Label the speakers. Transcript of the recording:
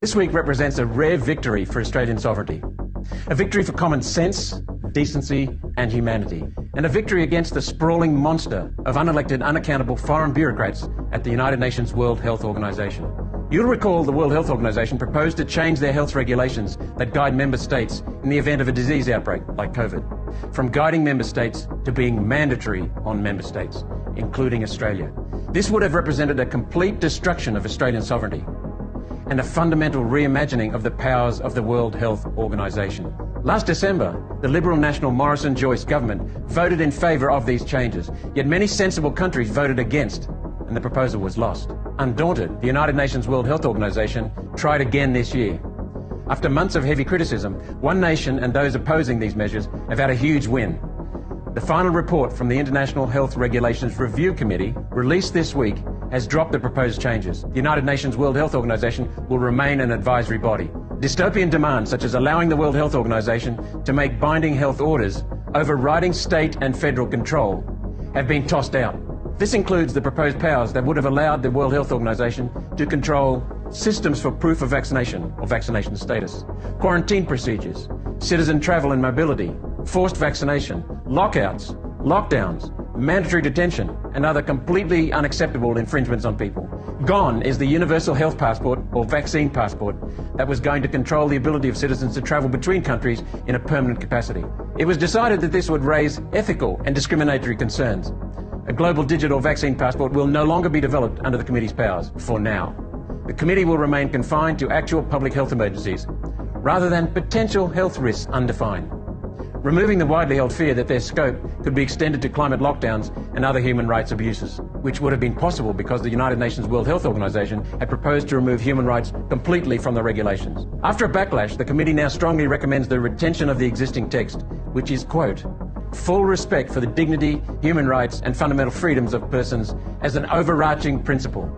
Speaker 1: This week represents a rare victory for Australian sovereignty. A victory for common sense, decency and humanity. And a victory against the sprawling monster of unelected, unaccountable foreign bureaucrats at the United Nations World Health Organization. You'll recall the World Health Organization proposed to change their health regulations that guide member states in the event of a disease outbreak like COVID. From guiding member states to being mandatory on member states, including Australia. This would have represented a complete destruction of Australian sovereignty and a fundamental reimagining of the powers of the World Health Organization. Last December, the Liberal National Morrison-Joyce government voted in favour of these changes, yet many sensible countries voted against, and the proposal was lost. Undaunted, the United Nations World Health Organization tried again this year. After months of heavy criticism, one nation and those opposing these measures have had a huge win. The final report from the International Health Regulations Review Committee, released this week, has dropped the proposed changes. The United Nations World Health Organization will remain an advisory body. Dystopian demands, such as allowing the World Health Organization to make binding health orders, overriding state and federal control, have been tossed out. This includes the proposed powers that would have allowed the World Health Organization to control systems for proof of vaccination or vaccination status, quarantine procedures, citizen travel and mobility, forced vaccination, lockouts, lockdowns, mandatory detention and other completely unacceptable infringements on people. Gone is the universal health passport or vaccine passport that was going to control the ability of citizens to travel between countries in a permanent capacity. It was decided that this would raise ethical and discriminatory concerns. A global digital vaccine passport will no longer be developed under the committee's powers, for now. The committee will remain confined to actual public health emergencies, rather than potential health risks undefined, removing the widely held fear that their scope could be extended to climate lockdowns and other human rights abuses, which would have been possible because the United Nations World Health Organization had proposed to remove human rights completely from the regulations. After a backlash, the committee now strongly recommends the retention of the existing text, which is, quote, full respect for the dignity, human rights and fundamental freedoms of persons as an overarching principle.